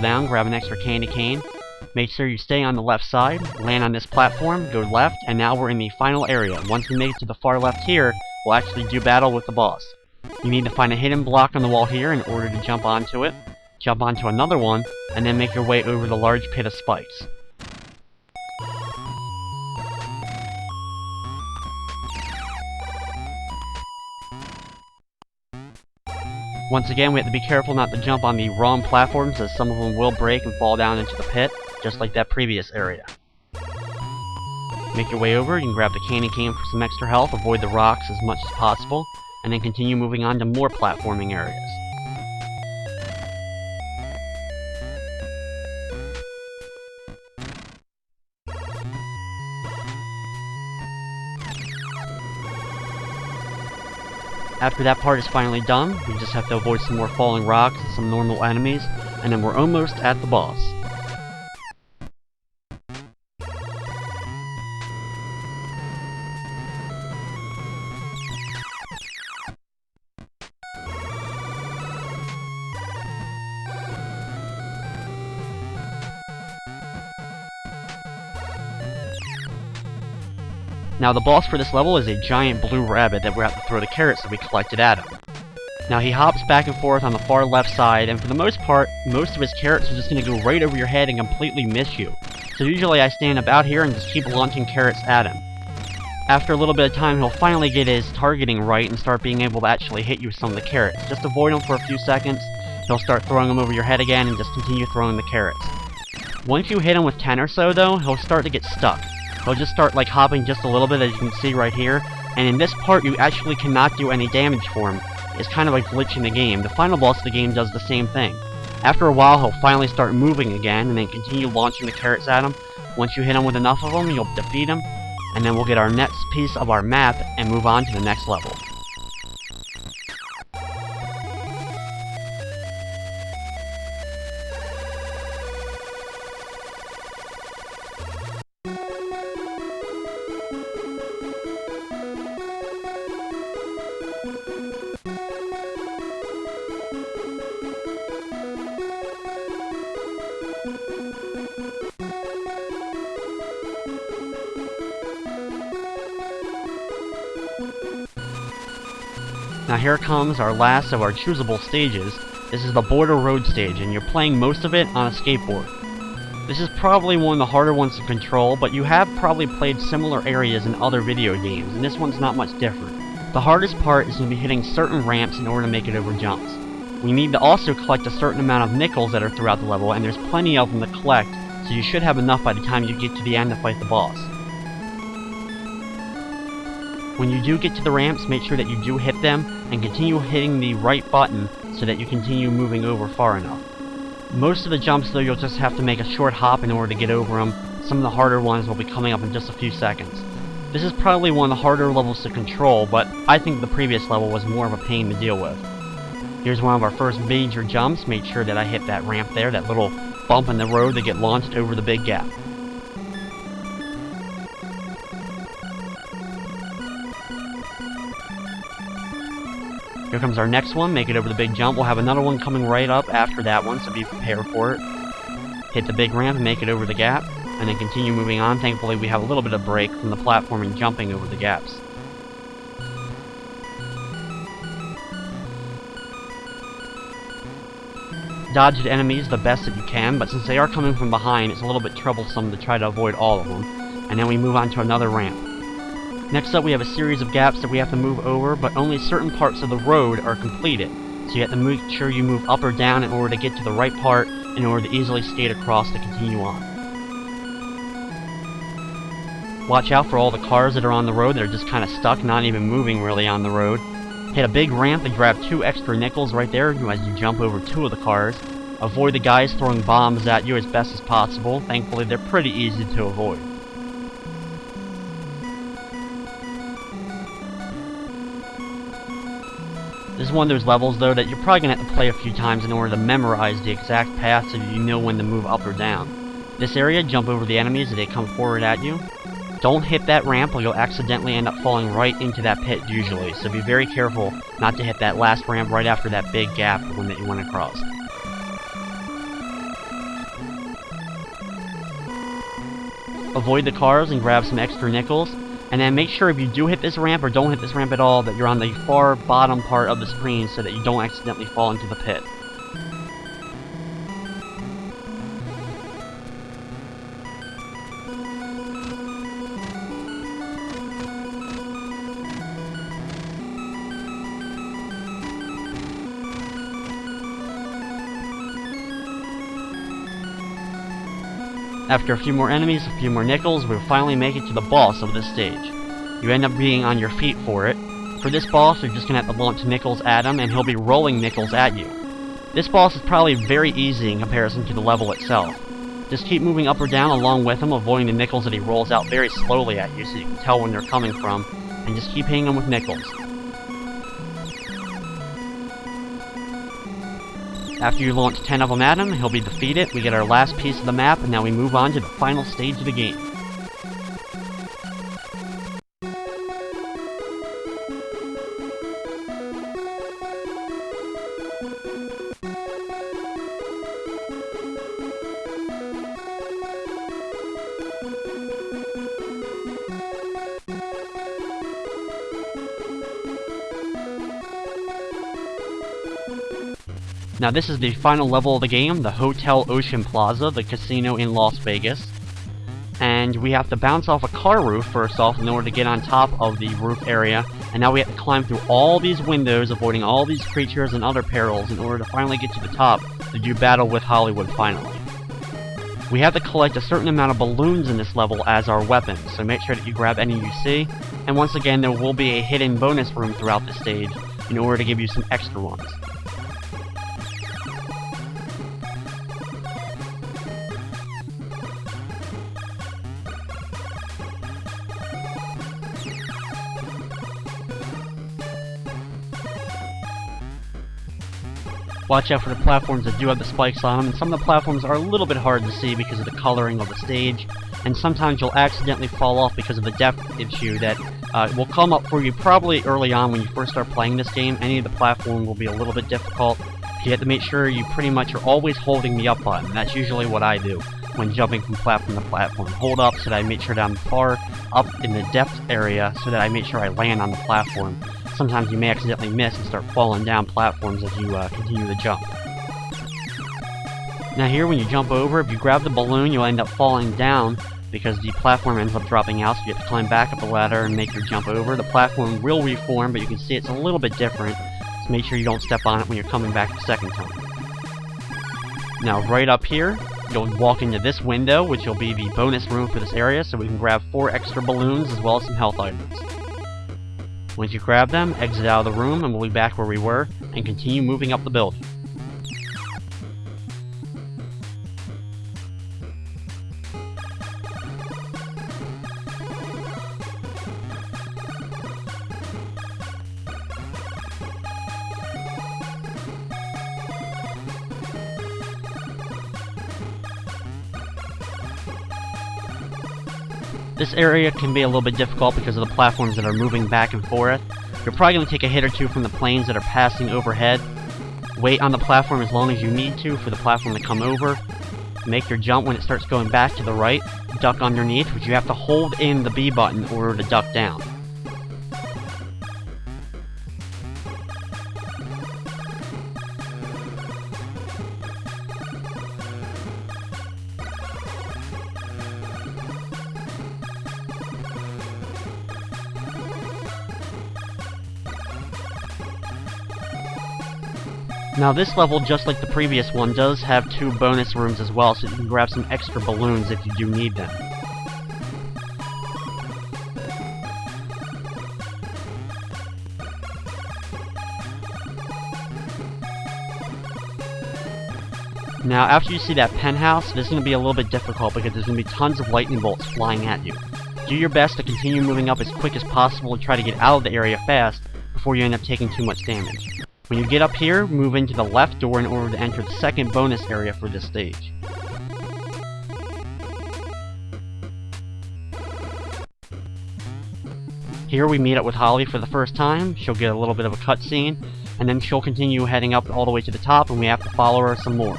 down, grab an extra candy cane. Make sure you stay on the left side, land on this platform, go left, and now we're in the final area. Once we make it to the far left here, we'll actually do battle with the boss. You need to find a hidden block on the wall here in order to jump onto it. Jump onto another one, and then make your way over the large pit of spikes. Once again, we have to be careful not to jump on the wrong platforms, as some of them will break and fall down into the pit, just like that previous area. Make your way over, you can grab the candy cane for some extra health, avoid the rocks as much as possible, and then continue moving on to more platforming areas. After that part is finally done, we just have to avoid some more falling rocks and some normal enemies, and then we're almost at the boss. Now the boss for this level is a giant blue rabbit that we have to throw the carrots that we collected at him. Now he hops back and forth on the far left side, and for the most part, most of his carrots are just going to go right over your head and completely miss you. So usually I stand about here and just keep launching carrots at him. After a little bit of time, he'll finally get his targeting right and start being able to actually hit you with some of the carrots. Just avoid him for a few seconds, he'll start throwing them over your head again and just continue throwing the carrots. Once you hit him with 10 or so though, he'll start to get stuck. He'll just start like hopping just a little bit, as you can see right here, and in this part you actually cannot do any damage for him. It's kind of like glitching the game. The final boss of the game does the same thing. After a while he'll finally start moving again, and then continue launching the carrots at him. Once you hit him with enough of them, you'll defeat him, and then we'll get our next piece of our map and move on to the next level. Now here comes our last of our choosable stages. This is the border road stage, and you're playing most of it on a skateboard. This is probably one of the harder ones to control, but you have probably played similar areas in other video games, and this one's not much different. The hardest part is going to be hitting certain ramps in order to make it over jumps. We need to also collect a certain amount of nickels that are throughout the level, and there's plenty of them to collect, so you should have enough by the time you get to the end to fight the boss. When you do get to the ramps, make sure that you do hit them, and continue hitting the right button so that you continue moving over far enough. Most of the jumps though, you'll just have to make a short hop in order to get over them. Some of the harder ones will be coming up in just a few seconds. This is probably one of the harder levels to control, but I think the previous level was more of a pain to deal with. Here's one of our first major jumps. Make sure that I hit that ramp there, that little bump in the road to get launched over the big gap. Here comes our next one, make it over the big jump. We'll have another one coming right up after that one, so be prepared for it. Hit the big ramp and make it over the gap, and then continue moving on. Thankfully we have a little bit of break from the platform and jumping over the gaps. Dodge the enemies the best that you can, but since they are coming from behind, it's a little bit troublesome to try to avoid all of them. And then we move on to another ramp. Next up we have a series of gaps that we have to move over, but only certain parts of the road are completed. So you have to make sure you move up or down in order to get to the right part, in order to easily skate across to continue on. Watch out for all the cars that are on the road that are just kind of stuck, not even moving really on the road. Hit a big ramp and grab 2 extra nickels right there as you jump over 2 of the cars. Avoid the guys throwing bombs at you as best as possible. Thankfully they're pretty easy to avoid. This is one of those levels, though, that you're probably going to have to play a few times in order to memorize the exact path so that you know when to move up or down. This area, jump over the enemies as they come forward at you. Don't hit that ramp or you'll accidentally end up falling right into that pit usually, so be very careful not to hit that last ramp right after that big gap, the one that you went across. avoid the cars and grab some extra nickels. And then make sure if you do hit this ramp or don't hit this ramp at all that you're on the far bottom part of the screen so that you don't accidentally fall into the pit. After a few more enemies, a few more nickels, we'll finally make it to the boss of this stage. You end up being on your feet for it. For this boss, you're just going to have to launch nickels at him, and he'll be rolling nickels at you. This boss is probably very easy in comparison to the level itself. Just keep moving up or down along with him, avoiding the nickels that he rolls out very slowly at you so you can tell when they're coming from, and just keep hitting him with nickels. After you launch 10 of them at him, he'll be defeated, we get our last piece of the map, and now we move on to the final stage of the game. Now this is the final level of the game, the Hotel Ocean Plaza, the casino in Las Vegas. And we have to bounce off a car roof first off in order to get on top of the roof area. And now we have to climb through all these windows, avoiding all these creatures and other perils in order to finally get to the top to do battle with Hollywood finally. We have to collect a certain amount of balloons in this level as our weapons, so make sure that you grab any you see. And once again, there will be a hidden bonus room throughout the stage in order to give you some extra ones. Watch out for the platforms that do have the spikes on them, and some of the platforms are a little bit hard to see because of the coloring of the stage, and sometimes you'll accidentally fall off because of the depth issue that will come up for you probably early on when you first start playing this game. Any of the platform will be a little bit difficult. You have to make sure you pretty much are always holding the up button. That's usually what I do when jumping from platform to platform. Hold up so that I make sure that I'm far up in the depth area so that I make sure I land on the platform. Sometimes you may accidentally miss and start falling down platforms as you continue to jump. Now here, when you jump over, if you grab the balloon, you'll end up falling down because the platform ends up dropping out, so you have to climb back up the ladder and make your jump over. The platform will reform, but you can see it's a little bit different, so make sure you don't step on it when you're coming back the second time. Now right up here, you'll walk into this window, which will be the bonus room for this area, so we can grab 4 extra balloons as well as some health items. Once you grab them, exit out of the room, and we'll be back where we were, and continue moving up the building. This area can be a little bit difficult because of the platforms that are moving back and forth. You're probably going to take a hit or two from the planes that are passing overhead. Wait on the platform as long as you need to for the platform to come over. Make your jump when it starts going back to the right. Duck underneath, which you have to hold in the B button in order to duck down. Now this level, just like the previous one, does have 2 bonus rooms as well, so you can grab some extra balloons if you do need them. Now after you see that penthouse, this is going to be a little bit difficult because there's going to be tons of lightning bolts flying at you. Do your best to continue moving up as quick as possible to try to get out of the area fast before you end up taking too much damage. When you get up here, move into the left door in order to enter the second bonus area for this stage. Here we meet up with Holly for the first time. She'll get a little bit of a cutscene, and then she'll continue heading up all the way to the top, and we have to follow her some more.